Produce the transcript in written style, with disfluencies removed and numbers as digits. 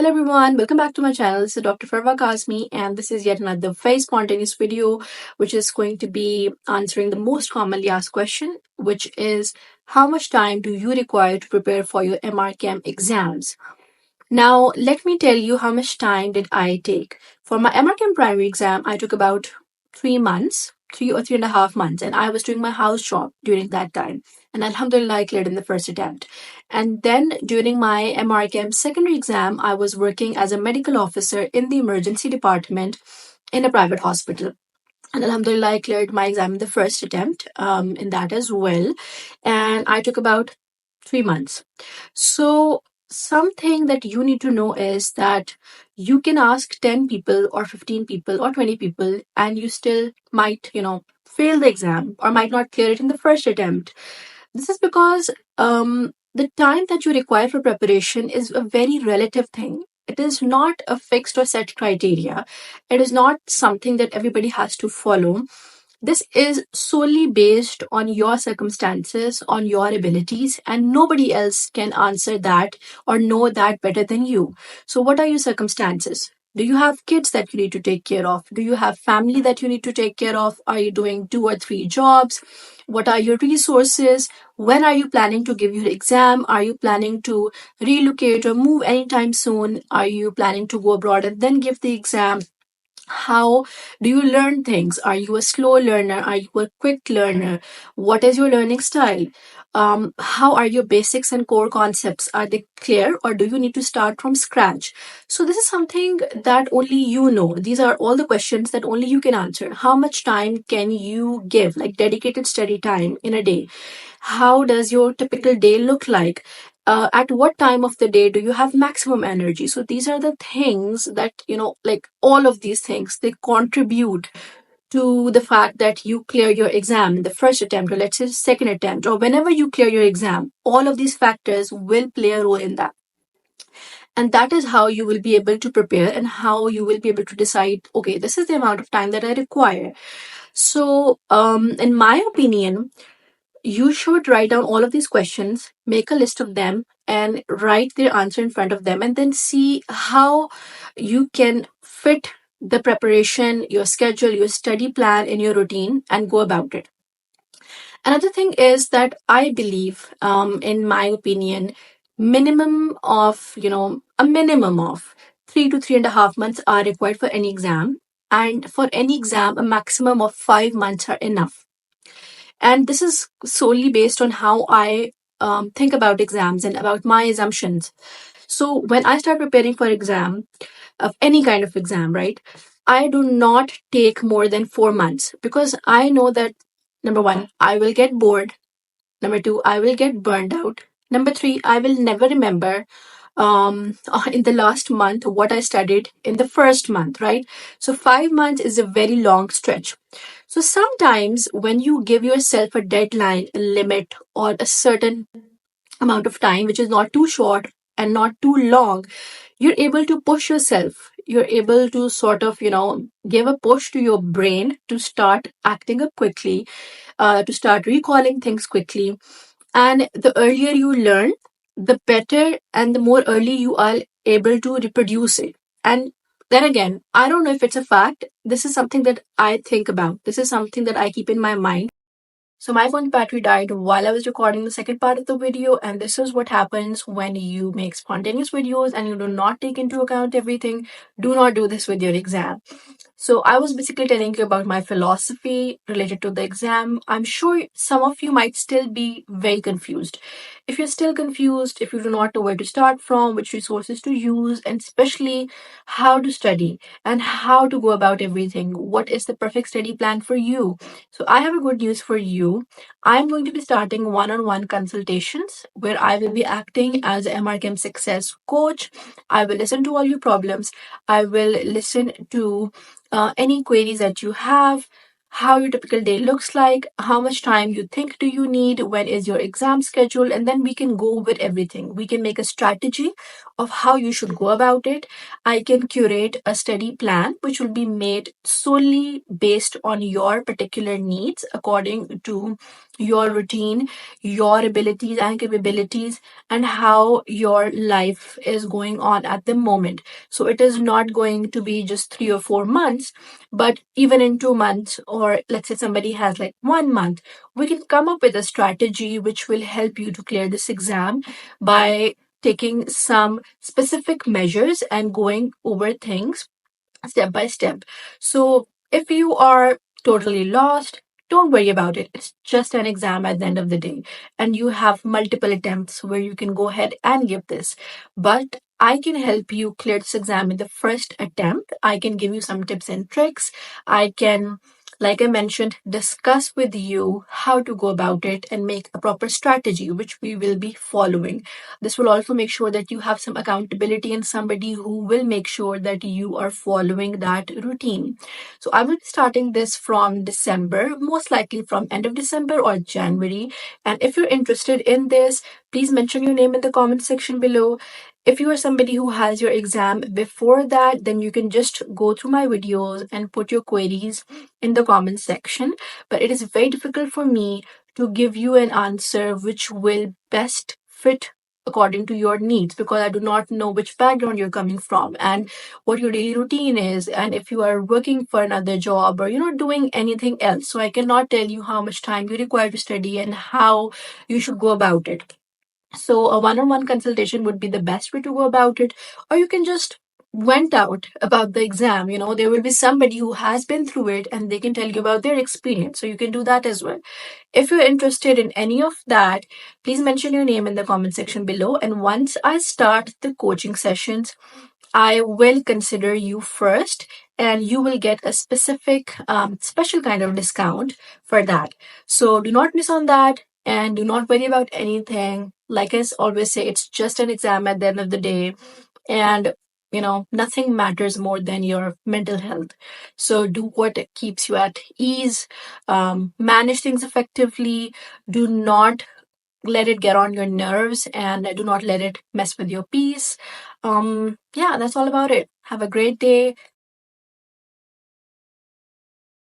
Hello everyone, welcome back to my channel. This is Dr. Farwa Kazmi and this is yet another very spontaneous video which is going to be answering the most commonly asked question, which is how much time do you require to prepare for your MRCEM exams? Now, let me tell you how much time did I take. For my MRCEM primary exam, I took about 3 months, 3 or 3.5 months, and I was doing my house job during that time. And Alhamdulillah, I cleared in the first attempt. And then during my MRCEM secondary exam, I was working as a medical officer in the emergency department in a private hospital. And Alhamdulillah, I cleared my exam in the first attempt in that as well. And I took about 3 months. So, something that you need to know is that you can ask 10 people or 15 people or 20 people, and you still might, fail the exam or might not clear it in the first attempt. This is because the time that you require for preparation is a very relative thing. It is not a fixed or set criteria. It is not something that everybody has to follow. This is solely based on your circumstances, on your abilities, and nobody else can answer that or know that better than you. So, what are your circumstances? Do you have kids that you need to take care of? Do you have family that you need to take care of? Are you doing 2 or 3 jobs? What are your resources? When are you planning to give your exam? Are you planning to relocate or move anytime soon? Are you planning to go abroad and then give the exam? How do you learn things? Are you a slow learner? Are you a quick learner? What is your learning style? How are your basics and core concepts? Are they clear or do you need to start from scratch? So, this is something that only you know. These are all the questions that only you can answer. How much time can you give, like dedicated study time in a day? How does your typical day look like? At what time of the day do you have maximum energy? So these are the things that, like all of these things, they contribute to the fact that you clear your exam in the first attempt, or let's say second attempt, or whenever you clear your exam. All of these factors will play a role in that. And that is how you will be able to prepare and how you will be able to decide, okay, this is the amount of time that I require. So, in my opinion, you should write down all of these questions, make a list of them, and write their answer in front of them, and then see how you can fit the preparation, your schedule, your study plan in your routine and go about it. Another thing is that I believe, in my opinion, a minimum of 3 to 3.5 months are required for any exam. And for any exam, a maximum of 5 months are enough. And this is solely based on how I think about exams and about my assumptions. So when I start preparing for exam, of any kind of exam, right, I do not take more than 4 months because I know that number one, I will get bored. Number two, I will get burned out. Number three, I will never remember in the last month what I studied in the first month, right? So 5 months is a very long stretch. So sometimes when you give yourself a deadline, a limit, or a certain amount of time, which is not too short and not too long, you're able to push yourself. You're able to sort of, give a push to your brain to start acting up quickly, to start recalling things quickly. And the earlier you learn, the better and the more early you are able to reproduce it. And then again, I don't know if it's a fact. This is something that I think about. This is something that I keep in my mind. So my phone battery died while I was recording the second part of the video, and this is what happens when you make spontaneous videos and you do not take into account everything. Do not do this with your exam. So I was basically telling you about my philosophy related to the exam. I'm sure some of you might still be very confused. If you're still confused, if you do not know where to start from, which resources to use, and especially how to study and how to go about everything, what is the perfect study plan for you? So I have a good news for you. I'm going to be starting one-on-one consultations where I will be acting as a MRCEM Success Coach. I will listen to all your problems. I will listen to any queries that you have, how your typical day looks like, how much time you think do you need, when is your exam schedule, and then we can go with everything. We can make a strategy of how you should go about it. I can curate a study plan which will be made solely based on your particular needs according to your routine, your abilities and capabilities, and how your life is going on at the moment. So it is not going to be just 3 or 4 months, but even in 2 months, or let's say somebody has like 1 month, we can come up with a strategy which will help you to clear this exam by taking some specific measures and going over things step by step. So if you are totally lost, don't worry about it. It's just an exam at the end of the day, and you have multiple attempts where you can go ahead and give this. But I can help you clear this exam in the first attempt. I can give you some tips and tricks. I can, like I mentioned, discuss with you how to go about it and make a proper strategy, which we will be following. This will also make sure that you have some accountability and somebody who will make sure that you are following that routine. So I will be starting this from December, most likely from end of December or January. And if you're interested in this, please mention your name in the comment section below. If you are somebody who has your exam before that, then you can just go through my videos and put your queries in the comment section. But it is very difficult for me to give you an answer which will best fit according to your needs, because I do not know which background you're coming from and what your daily routine is, and if you are working for another job or doing anything else. So I cannot tell you how much time you require to study and how you should go about it. So a one-on-one consultation would be the best way to go about it, or you can just vent out about the exam. There will be somebody who has been through it and they can tell you about their experience. So you can do that as well. If you're interested in any of that, please mention your name in the comment section below. And once I start the coaching sessions, I will consider you first, and you will get a specific, special kind of discount for that. So do not miss on that, and do not worry about anything. Like I always say, it's just an exam at the end of the day, and nothing matters more than your mental health. So do what keeps you at ease, manage things effectively. Do not let it get on your nerves, and do not let it mess with your peace. Yeah, that's all about it. Have a great day.